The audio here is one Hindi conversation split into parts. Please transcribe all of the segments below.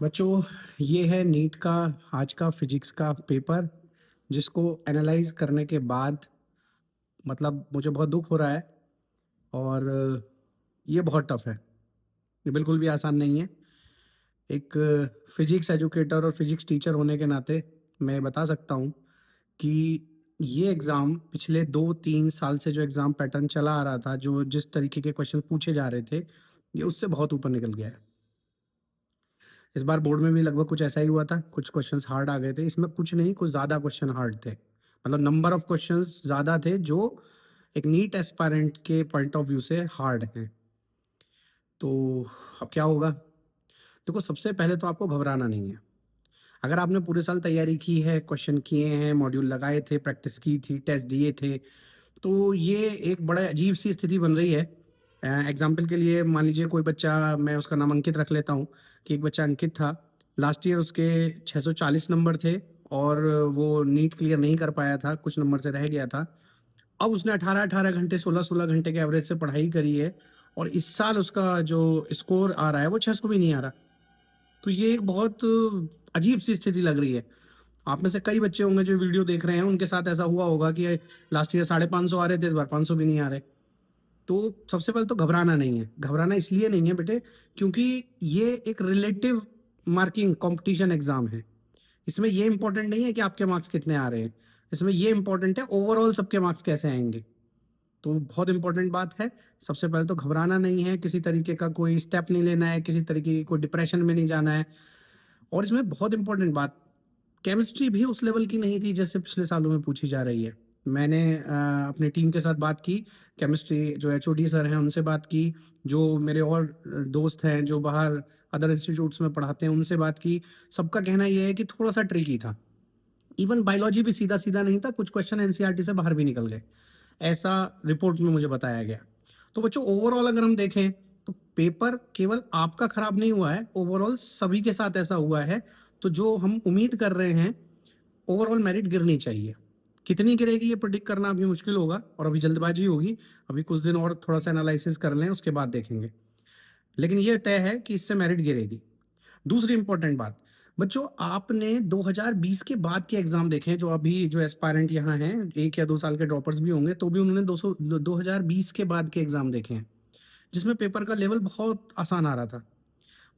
बच्चों, ये है नीट का आज का फिजिक्स का पेपर, जिसको एनालाइज करने के बाद मतलब मुझे बहुत दुख हो रहा है। और ये बहुत टफ है। ये बिल्कुल भी आसान नहीं है। एक फिजिक्स एजुकेटर और फिजिक्स टीचर होने के नाते मैं बता सकता हूँ कि ये एग्ज़ाम पिछले 2-3 साल से जो एग्ज़ाम पैटर्न चला आ रहा था, जो जिस तरीके के क्वेश्चन पूछे जा रहे थे, ये उससे बहुत ऊपर निकल गया है। इस बार बोर्ड में भी लगभग कुछ ऐसा ही हुआ था, कुछ क्वेश्चंस हार्ड आ गए थे। इसमें कुछ नहीं, कुछ ज़्यादा क्वेश्चन हार्ड थे। मतलब नंबर ऑफ क्वेश्चंस ज़्यादा थे जो एक नीट एस्पायरेंट के पॉइंट ऑफ व्यू से हार्ड हैं। तो अब क्या होगा? देखो, सबसे पहले तो आपको घबराना नहीं है। अगर आपने पूरे साल तैयारी की है, क्वेश्चन किए हैं, मॉड्यूल लगाए थे, प्रैक्टिस की थी, टेस्ट दिए थे, तो ये एक बड़ा अजीब-सी स्थिति बन रही है। एग्ज़ाम्पल के लिए मान लीजिए कोई बच्चा, मैं उसका नाम अंकित रख लेता हूँ कि एक बच्चा अंकित था। लास्ट ईयर उसके 640 नंबर थे और वो नीट क्लियर नहीं कर पाया था, कुछ नंबर से रह गया था। अब उसने 18-18 घंटे, 16-16 घंटे के एवरेज से पढ़ाई करी है और इस साल उसका जो स्कोर आ रहा है, वो 600 भी नहीं आ रहा। तो ये एक बहुत अजीब-सी स्थिति लग रही है। आप में से कई बच्चे होंगे जो वीडियो देख रहे हैं, उनके साथ ऐसा हुआ होगा कि लास्ट ईयर 550 आ रहे थे, इस बार 500 भी नहीं आ रहे। तो सबसे पहले तो घबराना नहीं है। घबराना इसलिए नहीं है बेटे, क्योंकि ये एक रिलेटिव मार्किंग कॉम्पिटिशन एग्ज़ाम है। इसमें ये इम्पोर्टेंट नहीं है कि आपके मार्क्स कितने आ रहे हैं। इसमें ये इम्पोर्टेंट है ओवरऑल सबके मार्क्स कैसे आएँगे। तो बहुत इम्पोर्टेंट बात है। सबसे पहले तो घबराना नहीं है, किसी तरीके का कोई स्टेप नहीं लेना है, किसी तरीके की कोई डिप्रेशन में नहीं जाना है। और इसमें बहुत इम्पोर्टेंट बात, केमिस्ट्री भी उस लेवल की नहीं थी जैसे पिछले सालों में पूछी जा रही है। मैंने अपनी टीम के साथ बात की, केमिस्ट्री जो एचओडी सर हैं उनसे बात की, जो मेरे और दोस्त हैं जो बाहर अदर इंस्टीट्यूट्स में पढ़ाते हैं उनसे बात की। सबका कहना ये है कि थोड़ा-सा ट्रिकी था। इवन बायोलॉजी भी सीधा-सीधा नहीं था, कुछ क्वेश्चन एनसीईआरटी से बाहर भी निकल गए। ऐसा रिपोर्ट में मुझे बताया गया। तो बच्चों, ओवरऑल अगर हम देखें तो पेपर केवल आपका खराब नहीं हुआ है, ओवरऑल सभी के साथ ऐसा हुआ है। तो जो हम उम्मीद कर रहे हैं, ओवरऑल मेरिट गिरनी चाहिए। कितनी गिरेगी ये प्रेडिक्ट करना अभी मुश्किल होगा और अभी जल्दबाजी होगी। अभी कुछ दिन और थोड़ा-सा एनालिसिस कर लें, उसके बाद देखेंगे। लेकिन ये तय है कि इससे मेरिट गिरेगी। दूसरी इंपॉर्टेंट बात, बच्चों आपने 2020 के बाद के एग्ज़ाम देखे हैं, जो अभी जो एस्पायरेंट यहाँ हैं, 1 या 2 साल के ड्रॉपर्स भी होंगे, तो भी उन्होंने 2020 के बाद के एग्ज़ाम देखे हैं, जिसमें पेपर का लेवल बहुत आसान आ रहा था।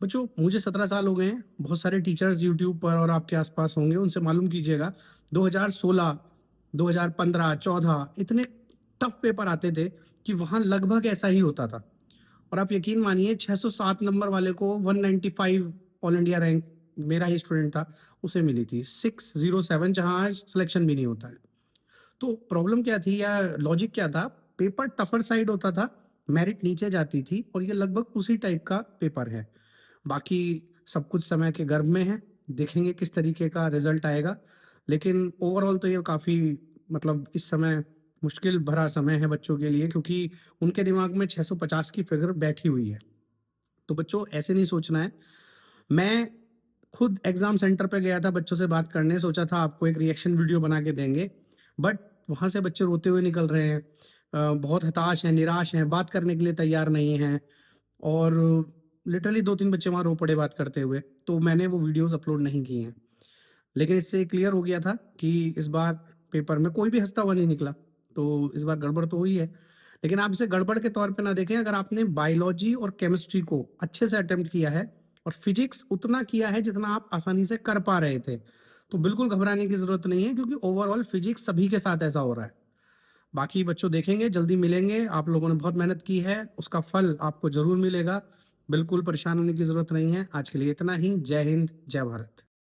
बच्चों, मुझे 17 साल हो गए हैं, बहुत सारे टीचर्स यूट्यूब पर और आपके आस-पास होंगे, उनसे मालूम कीजिएगा, 2016, 2015, 14 इतने टफ पेपर आते थे कि वहाँ लगभग ऐसा ही होता था। और आप यकीन मानिए 607 नंबर वाले को 195 ऑल इंडिया रैंक, मेरा ही स्टूडेंट था, उसे मिली थी 607, जहाँ आज सिलेक्शन भी नहीं होता है। तो प्रॉब्लम क्या थी या लॉजिक क्या था? पेपर टफर साइड होता था, मेरिट नीचे जाती थी और ये लगभग उसी टाइप का पेपर है। बाकी सब कुछ समय के गर्भ में है, देखेंगे किस तरीके का रिज़ल्ट आएगा। लेकिन ओवरऑल तो ये काफ़ी मतलब इस समय मुश्किल भरा समय है बच्चों के लिए, क्योंकि उनके दिमाग में 650 की फिगर बैठी हुई है। तो बच्चों ऐसे नहीं सोचना है। मैं खुद एग्ज़ाम सेंटर पे गया था बच्चों से बात करने, सोचा था आपको एक रिएक्शन वीडियो बना के देंगे, बट वहाँ से बच्चे रोते हुए निकल रहे हैं। बहुत हताश हैं, निराश हैं, बात करने के लिए तैयार नहीं हैं और लिटरली 2-3 बच्चे वहाँ रो पड़े बात करते हुए, तो मैंने वो वीडियोज़ अपलोड नहीं किए हैं। लेकिन इससे क्लियर हो गया था कि इस बार पेपर में कोई भी हँसता हुआ नहीं निकला, तो इस बार गड़बड़ तो हुई है। लेकिन आप इसे गड़बड़ के तौर पे ना देखें, अगर आपने बायोलॉजी और केमिस्ट्री को अच्छे से अटेम्प्ट किया है और फिजिक्स उतना किया है जितना आप आसानी से कर पा रहे थे, तो बिल्कुल घबराने की ज़रूरत नहीं है, क्योंकि ओवरऑल फिजिक्स सभी के साथ ऐसा हो रहा है। बाकी बच्चों देखेंगे, जल्दी मिलेंगे, आप लोगों ने बहुत मेहनत की है, उसका फल आपको ज़रूर मिलेगा। बिल्कुल परेशान होने की ज़रूरत नहीं है। आज के लिए इतना ही। जय हिंद, जय भारत।